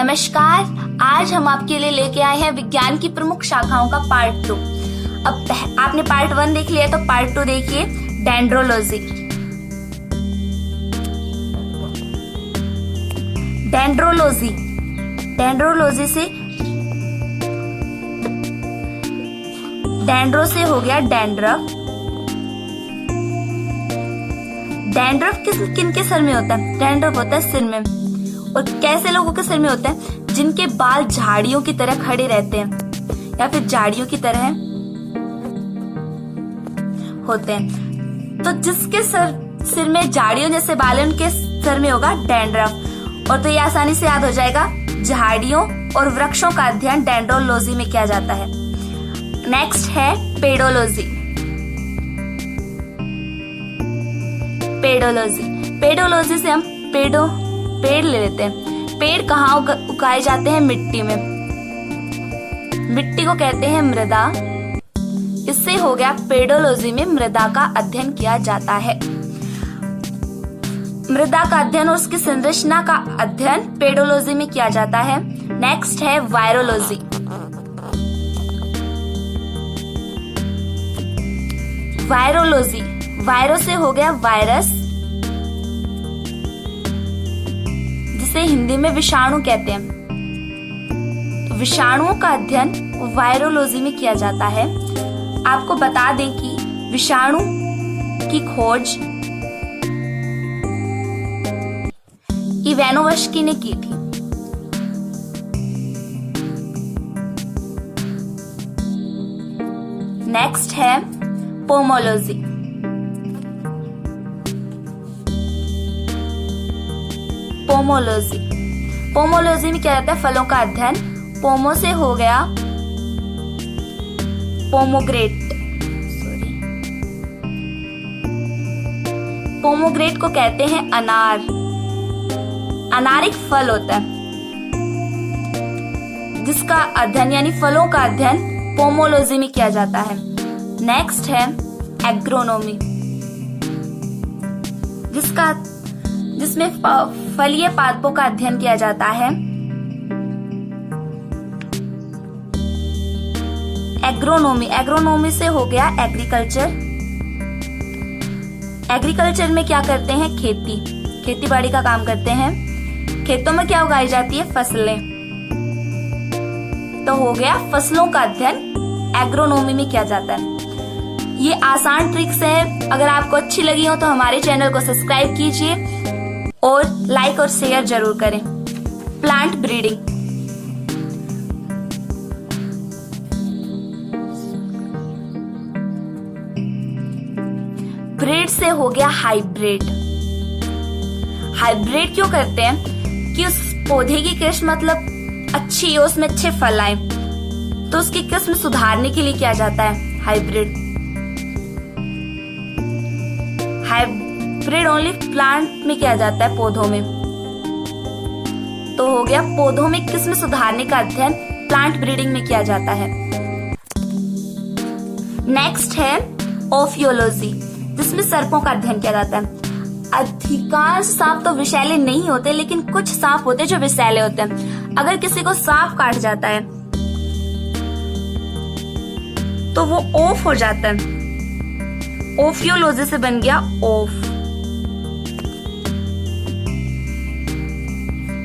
नमस्कार, आज हम आपके लिए लेके आए हैं विज्ञान की प्रमुख शाखाओं का पार्ट 2। अब आपने पार्ट 1 देख लिया तो पार्ट 2 देखिए, डेंड्रोलॉजी। डेंड्रोलॉजी से डेंड्रो से हो गया डैंड्रफ। डैंड्रफ किन के सर में होता है? डैंड्रफ होता है सिर में। और कैसे लोगों के सिर में होता है? जिनके बाल झाड़ियों की तरह खड़े रहते हैं या फिर झाड़ियों की तरह होते हैं। तो जिसके सिर में झाड़ियों जैसे बाल है उनके सर में होगा डैंड्रफ। और तो ये आसानी से याद हो जाएगा, झाड़ियों और वृक्षों का अध्ययन डेंड्रोलॉजी में किया जाता है। नेक्स्ट है पेडोलॉजी। पेडोलॉजी से हम पेड़ ले लेते हैं। पेड़ कहाँ उगाए जाते हैं? मिट्टी में। मिट्टी को कहते हैं मृदा। इससे हो गया पेडोलॉजी में मृदा का अध्ययन किया जाता है। मृदा का अध्ययन और उसकी संरचना का अध्ययन पेडोलॉजी में किया जाता है। नेक्स्ट है वायरोलॉजी। वायरो से हो गया वायरस, जिसे हिंदी में विषाणु कहते हैं। विषाणुओं का अध्ययन वायरोलॉजी में किया जाता है। आपको बता दें कि विषाणु की खोज इवानोव्स्की ने की थी। नेक्स्ट है पोमोलॉजी। पोमोलॉजी में क्या रहता है? फलों का अध्ययन। पोमो से हो गया पोमोग्रेट को कहते हैं अनार। अनार एक फल होता है जिसका अध्ययन यानी फलों का अध्ययन पोमोलॉजी में किया जाता है। नेक्स्ट है एग्रोनॉमी, जिसमें फलीय पादपों का अध्ययन किया जाता है। एग्रोनॉमी से हो गया एग्रीकल्चर। एग्रीकल्चर में क्या करते हैं? खेती बाड़ी का काम करते हैं। खेतों में क्या उगाई जाती है? फसलें। तो हो गया फसलों का अध्ययन एग्रोनॉमी में किया जाता है। ये आसान ट्रिक्स है। अगर आपको अच्छी लगी हो तो हमारे चैनल को सब्सक्राइब कीजिए और लाइक और शेयर जरूर करें। Plant breeding. ब्रीड से हो गया हाइब्रिड। हाइब्रिड क्यों करते हैं? कि उस पौधे की किस्म मतलब अच्छी हो, उसमें अच्छे फल आए, तो उसकी किस्म सुधारने के लिए किया जाता है हाइब्रिड। हाइब्रिड ओनली प्लांट में किया जाता है, पौधों में। तो हो गया पौधों में किस्म सुधारने का अध्ययन प्लांट ब्रीडिंग में किया जाता है। नेक्स्ट है ओफियोलॉजी, जिसमें सर्पों का अध्ययन किया जाता है। अधिकांश सांप तो विषैले नहीं होते, लेकिन कुछ सांप होते हैं जो विषैले होते हैं। अगर किसी को सांप काट जाता है तो वो ओफ हो जाता है। ओफियोलॉजी से बन गया ओफ।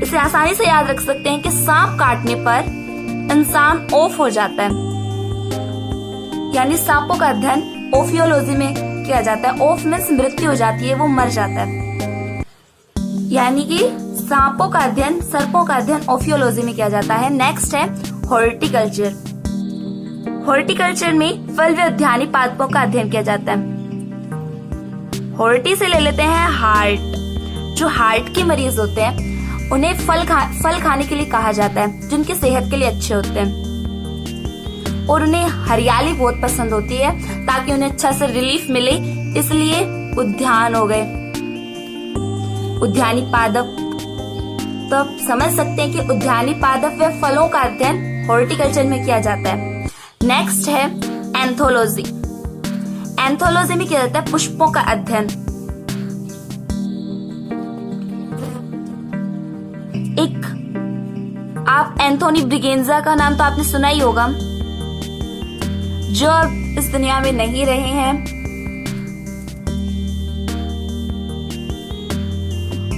इसे आसानी से याद रख सकते हैं कि सांप काटने पर इंसान ओफ हो जाता है, यानी सांपों का अध्ययन ओफियोलॉजी में किया जाता है। ओफ मीन्स मृत्यु हो जाती है, वो मर जाता है। यानी कि सांपों का अध्ययन, सर्पों का अध्ययन ओफियोलॉजी में किया जाता है। नेक्स्ट है हॉर्टिकल्चर। हॉर्टिकल्चर में फल व उद्यानी पादपों का अध्ययन किया जाता है। हॉर्टी से ले लेते हैं हार्ट। जो हार्ट के मरीज होते हैं उन्हें फल खाने के लिए कहा जाता है, जिनकी सेहत के लिए अच्छे होते हैं। और उन्हें हरियाली बहुत पसंद होती है ताकि उन्हें अच्छा से रिलीफ मिले, इसलिए उद्यान हो गए, उद्यानी पादप। तो आप समझ सकते हैं कि उद्यानी पादप व फलों का अध्ययन हॉर्टिकल्चर में किया जाता है। नेक्स्ट है एंथोलॉजी। एंथोलॉजी में किया जाता है पुष्पों का अध्ययन। एक आप एंथोनी ब्रिगेंजा का नाम तो आपने सुना ही होगा, जो अब इस दुनिया में नहीं रहे हैं।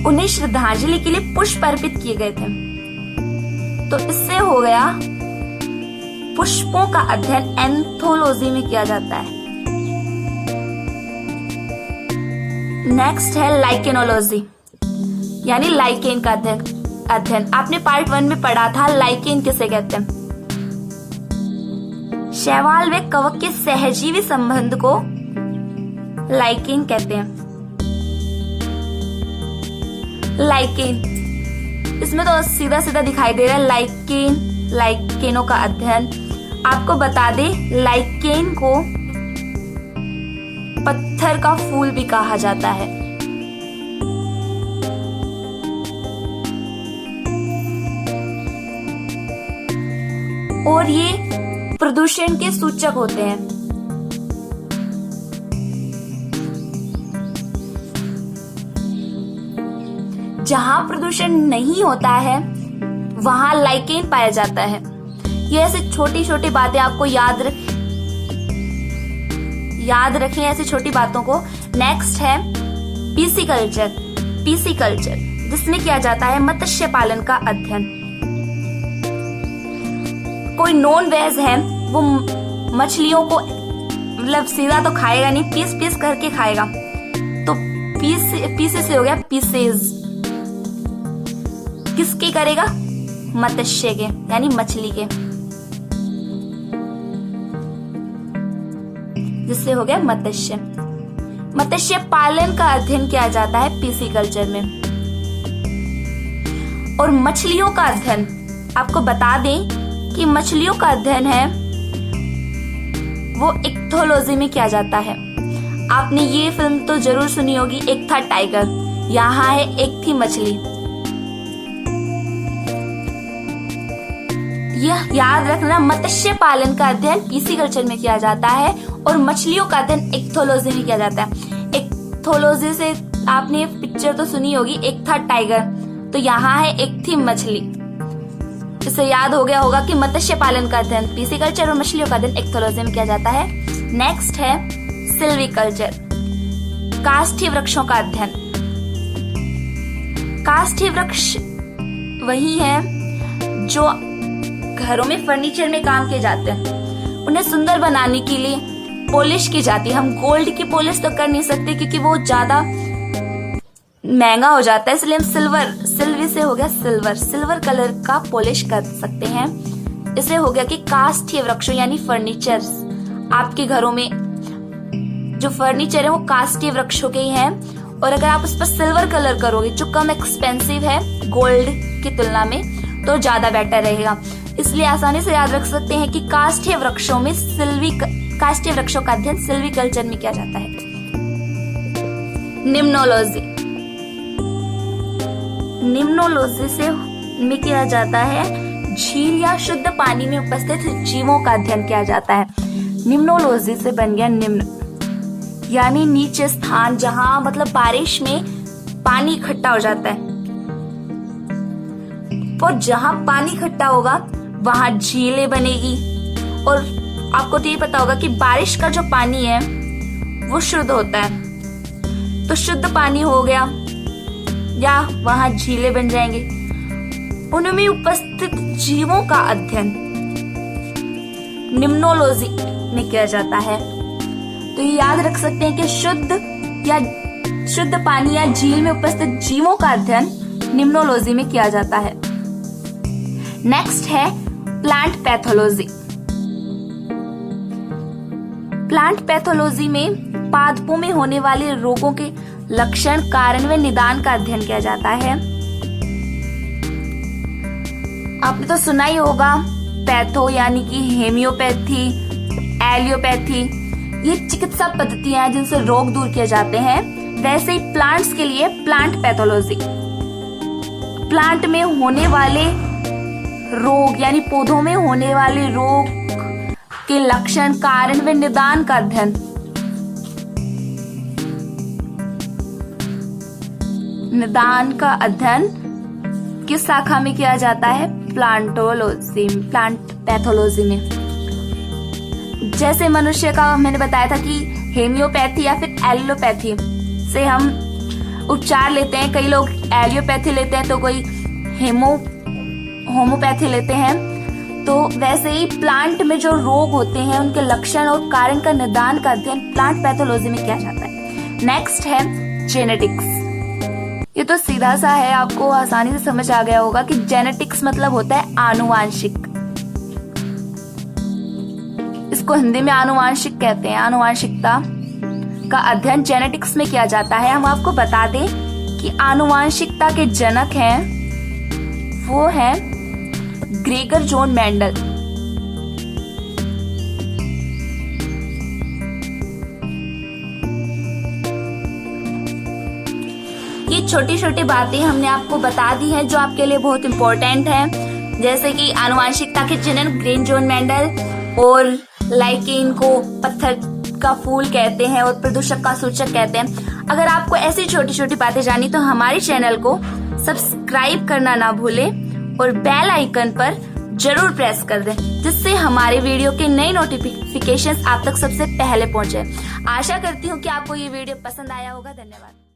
उन्हें श्रद्धांजलि के लिए पुष्प अर्पित किए गए थे। तो इससे हो गया, पुष्पों का अध्ययन एंथोलॉजी में किया जाता है। नेक्स्ट है लाइकेनोलॉजी, यानी लाइकेन का अध्ययन। आपने पार्ट 1 में पढ़ा था लाइकेन किसे कहते हैं। शैवाल व कवक के सहजीवी संबंध को लाइकेन कहते हैं। लाइकेन, इसमें तो सीधा सीधा दिखाई दे रहा है लाइकेन, लाइकेनों का अध्ययन। आपको बता दे, लाइकेन को पत्थर का फूल भी कहा जाता है। और ये प्रदूषण के सूचक होते हैं। जहां प्रदूषण नहीं होता है वहां लाइकेन पाया जाता है। ये ऐसी छोटी छोटी बातें आपको याद रखें, ऐसी छोटी बातों को। नेक्स्ट है पीसीकल्चर। पीसीकल्चर जिसमें किया जाता है मत्स्य पालन का अध्ययन। कोई नॉन वेज है, वो मछलियों को मतलब सीधा तो खाएगा नहीं, पीस पीस करके खाएगा। तो पीसे से हो गया पीसेज। किसके करेगा? मत्स्य के, यानी मछली के, जिससे हो गया मत्स्य। मत्स्य पालन का अध्ययन किया जाता है पीसीकल्चर में। और मछलियों का अध्ययन, आपको बता दें कि मछलियों का अध्ययन है वो इक्थोलॉजी में किया जाता है। आपने ये फिल्म तो जरूर सुनी होगी, एक था टाइगर, यहाँ है एक थी मछली। यह याद रखना, मत्स्य पालन का अध्ययन पीसीकल्चर में किया जाता है और मछलियों का अध्ययन इक्थोलॉजी में किया जाता है। इक्थोलॉजी से आपने पिक्चर तो सुनी होगी, एक था टाइगर, तो यहाँ है एक थी मछली। इससे याद हो गया होगा कि मत्स्य पालन का अध्ययन पीसीकल्चर और मछलियों का अध्ययन इक्थोलॉजी में किया जाता है। नेक्स्ट है सिल्वीकल्चर, काष्ठीय वृक्षों का अध्ययन। काष्ठीय वृक्ष वही है जो घरों में फर्नीचर में काम किए जाते हैं। उन्हें सुंदर बनाने के लिए पॉलिश की जाती है। हम गोल्ड की पॉलिश तो कर नहीं सकते क्योंकि वो ज्यादा महंगा हो जाता है, इसलिए हम सिल्वर से हो गया सिल्वर कलर का पॉलिश कर सकते हैं। इसे हो गया कि काष्ठीय वृक्षों यानी फर्नीचर। आपके घरों में जो फर्नीचर है वो काष्ठीय वृक्षों के ही हैं। और अगर आप उस पर सिल्वर कलर करोगे, जो कम एक्सपेंसिव है गोल्ड की तुलना में, तो ज्यादा बेटर रहेगा। इसलिए आसानी से याद रख सकते हैं कि काष्ठीय वृक्षों का अध्ययन सिल्वीकल्चर में किया जाता है। निम्नोलॉजी से में किया जाता है झील या शुद्ध पानी में उपस्थित जीवों का अध्ययन किया जाता है। निम्नोलॉजी से बन गया निम्न, यानी नीचे स्थान, जहां मतलब बारिश में पानी इकट्ठा हो जाता है। और जहां पानी इकट्ठा होगा वहां झीलें बनेगी। और आपको तो ये पता होगा कि बारिश का जो पानी है वो शुद्ध होता है, तो शुद्ध पानी हो गया या वहां झीलें बन जाएंगे। उनमें उपस्थित जीवों का अध्ययन निम्नोलॉजी में किया जाता है। तो ये याद रख सकते हैं कि शुद्ध पानी या झील में उपस्थित जीवों का अध्ययन निम्नोलॉजी में किया जाता है। नेक्स्ट है प्लांट पैथोलॉजी। प्लांट पैथोलॉजी में पादपों में होने वाले रोगों के लक्षण, कारण व निदान का अध्ययन किया जाता है। आपने तो सुना ही होगा पैथो यानी कि हेमियोपैथी, एलियोपैथी, ये चिकित्सा पद्धतियां हैं जिनसे रोग दूर किए जाते हैं। वैसे ही प्लांट्स के लिए प्लांट पैथोलॉजी, प्लांट में होने वाले रोग यानी पौधों में होने वाले रोग के लक्षण, कारण व निदान का अध्ययन। निदान का अध्ययन किस शाखा में किया जाता है? प्लांट पैथोलॉजी में। जैसे मनुष्य का मैंने बताया था कि हेमियोपैथी या फिर एलोपैथी से हम उपचार लेते हैं, कई लोग एलियोपैथी लेते हैं तो कोई होम्योपैथी लेते हैं। तो वैसे ही प्लांट में जो रोग होते हैं उनके लक्षण और कारण का निदान का अध्ययन प्लांट पैथोलॉजी में किया जाता है। नेक्स्ट है जेनेटिक्स। ये तो सीधा सा है, आपको आसानी से समझ आ गया होगा कि जेनेटिक्स मतलब होता है आनुवांशिक। इसको हिंदी में आनुवांशिक कहते हैं। आनुवांशिकता का अध्ययन जेनेटिक्स में किया जाता है। हम आपको बता दें कि आनुवांशिकता के जनक हैं, वो है ग्रेगर जॉन मेंडल। ये छोटी छोटी बातें हमने आपको बता दी हैं जो आपके लिए बहुत इंपॉर्टेंट है, जैसे कि आनुवांशिकता के जनक ग्रेगर जॉन मेंडल, और लाइकेन को पत्थर का फूल कहते हैं और प्रदूषक का सूचक कहते हैं। अगर आपको ऐसी छोटी छोटी बातें जानी तो हमारे चैनल को सब्सक्राइब करना ना भूलें और बेल आइकन पर जरूर प्रेस कर दें, जिससे हमारे वीडियो के नए नोटिफिकेशंस आप तक सबसे पहले पहुंचे। आशा करती हूँ कि आपको ये वीडियो पसंद आया होगा। धन्यवाद।